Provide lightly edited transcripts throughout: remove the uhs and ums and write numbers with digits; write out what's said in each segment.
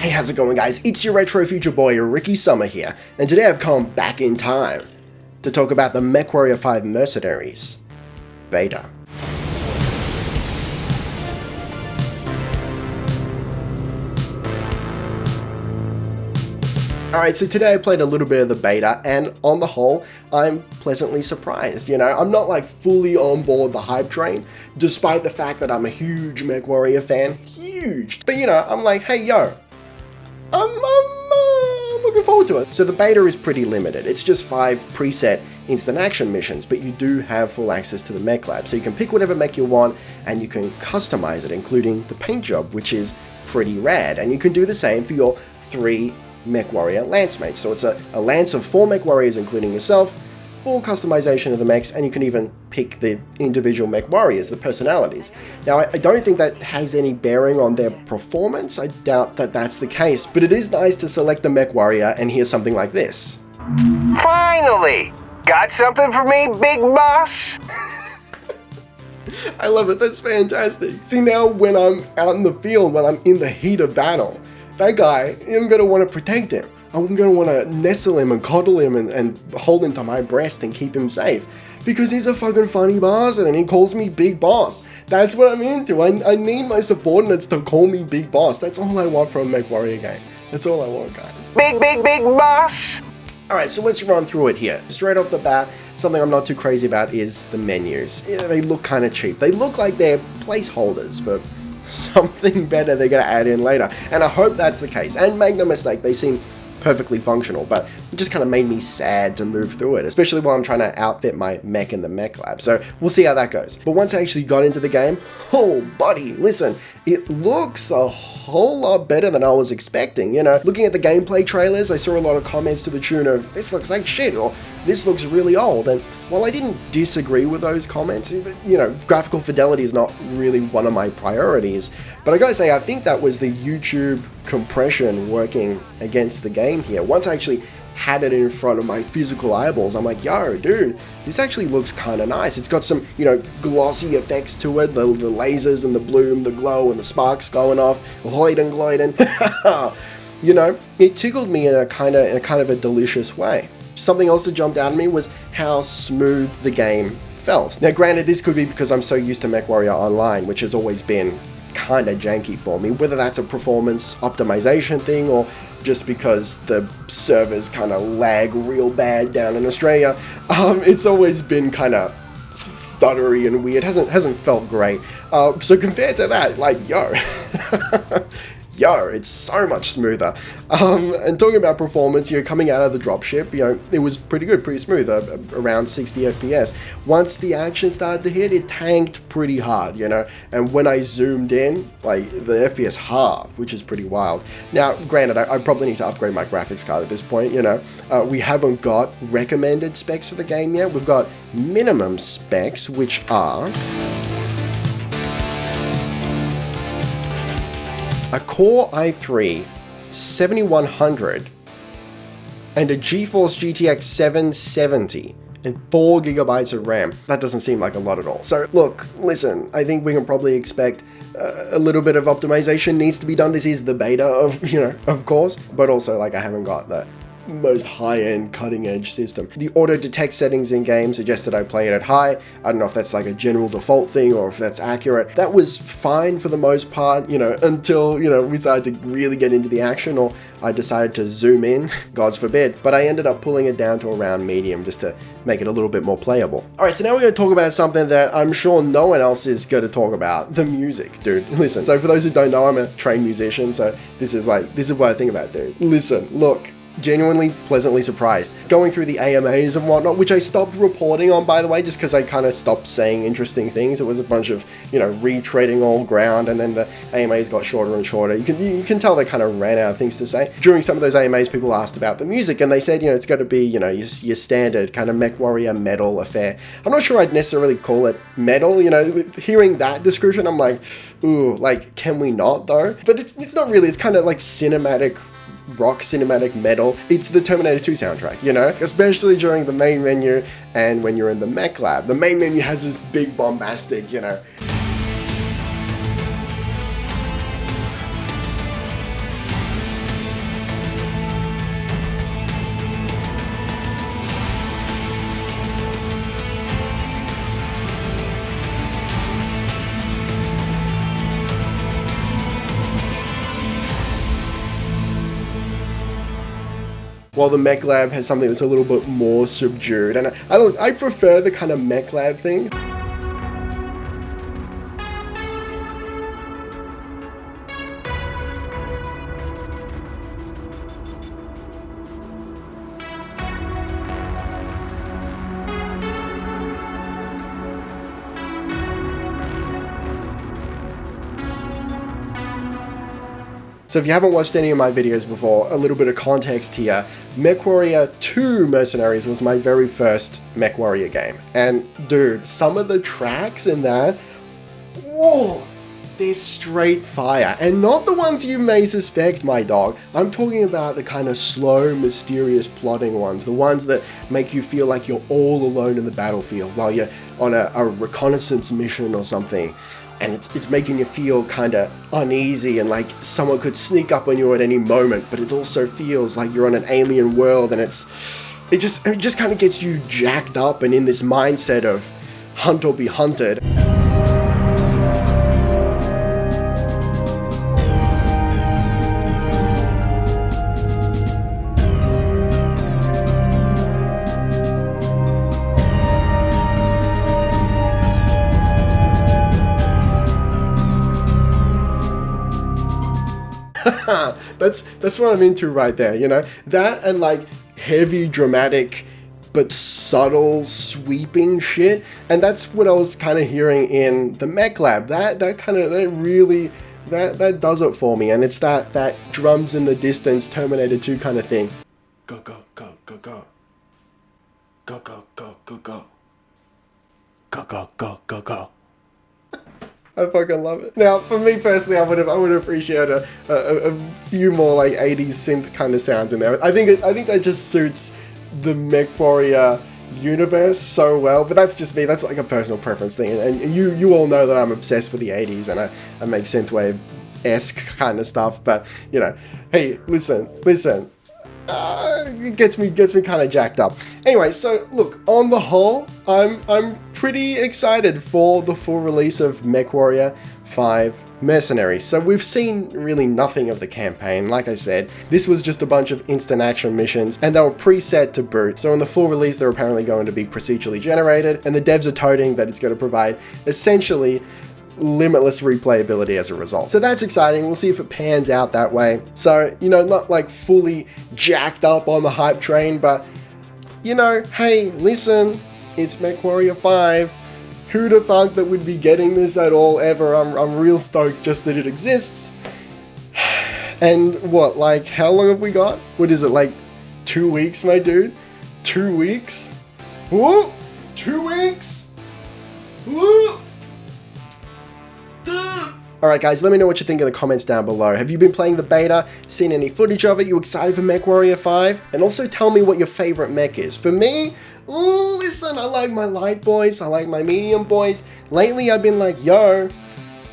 Hey, how's it going, guys? It's your retro future boy, Ricky Summer here, and today I've come back in time to talk about the MechWarrior 5 Mercenaries Beta. Alright, so today I played a little bit of the beta, and on the whole, I'm pleasantly surprised. You know, I'm not like fully on board the hype train, despite the fact that I'm a huge MechWarrior fan, huge. But you know, I'm like, hey yo, I'm looking forward to it. So the beta is pretty limited. It's just 5 preset instant action missions, but you do have full access to the mech lab. So you can pick whatever mech you want and you can customize it, including the paint job, which is pretty rad. And you can do the same for your 3 MechWarrior lance mates. So it's a lance of 4 MechWarriors, including yourself, full customization of the mechs, and you can even pick the individual MechWarriors, the personalities. Now, I don't think that has any bearing on their performance. I doubt that that's the case, but it is nice to select the MechWarrior and hear something like this. Finally! Got something for me, big boss? I love it, that's fantastic. See, now when I'm out in the field, when I'm in the heat of battle, that guy, I'm gonna want to protect him. I'm gonna want to nestle him and coddle him and hold him to my breast and keep him safe. Because he's a fucking funny bastard and he calls me Big Boss. That's what I'm into. I need my subordinates to call me Big Boss. That's all I want from a MechWarrior game. That's all I want, guys. Big boss! Alright, so let's run through it here. Straight off the bat, something I'm not too crazy about is the menus. Yeah, they look kind of cheap. They look like they're placeholders for something better they're gonna add in later. And I hope that's the case. And make no mistake, they seem perfectly functional, but it just kind of made me sad to move through it, especially while I'm trying to outfit my mech in the mech lab. So we'll see how that goes. But once I actually got into the game, oh buddy, listen, it looks a whole lot better than I was expecting. You know, looking at the gameplay trailers, I saw a lot of comments to the tune of, this looks like shit, or this looks really old. And while I didn't disagree with those comments, you know, graphical fidelity is not really one of my priorities, but I gotta say, I think that was the YouTube compression working against the game here. Once I actually had it in front of my physical eyeballs, I'm like, yo, dude, this actually looks kind of nice. It's got some, you know, glossy effects to it, the lasers and the bloom, the glow and the sparks going off, gloiding. You know, it tickled me in a kind of a delicious way. Something else that jumped out at me was how smooth the game felt. Now, granted, this could be because I'm so used to MechWarrior Online, which has always been kind of janky for me, whether that's a performance optimization thing or just because the servers kind of lag real bad down in Australia. It's always been kind of stuttery and weird, hasn't felt great. So compared to that, like, yo, it's so much smoother. And talking about performance, you know, coming out of the dropship, you know, it was pretty good, pretty smooth, around 60 FPS. Once the action started to hit, it tanked pretty hard, you know, and when I zoomed in, like, the FPS halved, which is pretty wild. Now, granted, I probably need to upgrade my graphics card at this point, you know. We haven't got recommended specs for the game yet. We've got minimum specs, which are a Core i3 7100 and a GeForce GTX 770 and 4 GB of RAM. That doesn't seem like a lot at all. So look, listen, I think we can probably expect a little bit of optimization needs to be done. This is the beta of course, but also, like, I haven't got the most high-end cutting-edge system. The auto detect settings in game suggested I play it at high. I don't know if that's like a general default thing or if that's accurate. That was fine for the most part, you know, until, you know, we started to really get into the action, or I decided to zoom in, God's forbid, but I ended up pulling it down to around medium just to make it a little bit more playable. Alright, so now we're going to talk about something that I'm sure no one else is going to talk about, the music, dude. Listen, so for those who don't know, I'm a trained musician, so this is what I think about, dude. Listen, look, genuinely pleasantly surprised. Going through the AMAs and whatnot, which I stopped reporting on, by the way, just because I kind of stopped saying interesting things. It was a bunch of, you know, retreading all ground, and then the AMAs got shorter and shorter. You can tell they kind of ran out of things to say. During some of those AMAs, people asked about the music, and they said, you know, it's got to be, you know, your standard kind of MechWarrior metal affair. I'm not sure I'd necessarily call it metal, you know. Hearing that description, I'm like, ooh, like, can we not, though? But it's not really. It's kind of like cinematic rock, cinematic metal. It's the Terminator 2 soundtrack, you know? Especially during the main menu and when you're in the mech lab. The main menu has this big bombastic, you know, while the Mech Lab has something that's a little bit more subdued. And I prefer the kind of Mech Lab thing. So if you haven't watched any of my videos before, a little bit of context here. MechWarrior 2 Mercenaries was my very first MechWarrior game. And dude, some of the tracks in that, whoa, they're straight fire. And not the ones you may suspect, my dog. I'm talking about the kind of slow, mysterious plotting ones. The ones that make you feel like you're all alone in the battlefield while you're on a reconnaissance mission or something. And it's making you feel kind of uneasy and like someone could sneak up on you at any moment, but it also feels like you're on an alien world, and it just kind of gets you jacked up and in this mindset of hunt or be hunted. That's what I'm into right there, you know? That and like heavy, dramatic, but subtle, sweeping shit. And that's what I was kind of hearing in the Mech Lab. That does it for me. And it's that drums in the distance, Terminator 2 kind of thing. Go, go, go, go, go. Go, go, go, go, go. Go, go, go, go, go. I fucking love it. Now, for me personally, I would appreciate a few more like 80s synth kind of sounds in there. I think that just suits the MechWarrior universe so well. But that's just me. That's like a personal preference thing. And you all know that I'm obsessed with the 80s, and I make synthwave-esque kind of stuff. But you know, hey, listen. It gets me kind of jacked up. Anyway, so look, on the whole, I'm pretty excited for the full release of MechWarrior 5 Mercenaries. So we've seen really nothing of the campaign. Like I said, this was just a bunch of instant action missions, and they were preset to boot. So in the full release, they're apparently going to be procedurally generated, and the devs are toting that it's going to provide essentially limitless replayability as a result. So that's exciting. We'll see if it pans out that way. So, you know, not like fully jacked up on the hype train, but you know, hey, listen, it's MechWarrior 5. Who'd have thought that we'd be getting this at all ever? I'm real stoked just that it exists. And what, like, how long have we got? What is it, like 2 weeks, my dude? 2 weeks? Whoa! 2 weeks? Whoa! Alright guys, let me know what you think in the comments down below. Have you been playing the beta? Seen any footage of it? You excited for MechWarrior 5? And also tell me what your favorite mech is. For me, ooh, listen, I like my light boys, I like my medium boys. Lately I've been like, yo,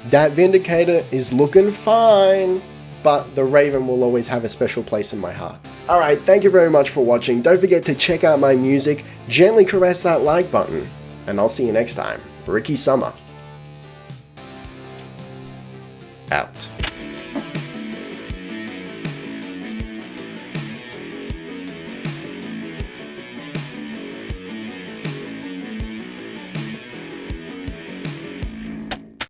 that Vindicator is looking fine, but the Raven will always have a special place in my heart. Alright, thank you very much for watching. Don't forget to check out my music, gently caress that like button, and I'll see you next time. Ricky Summer.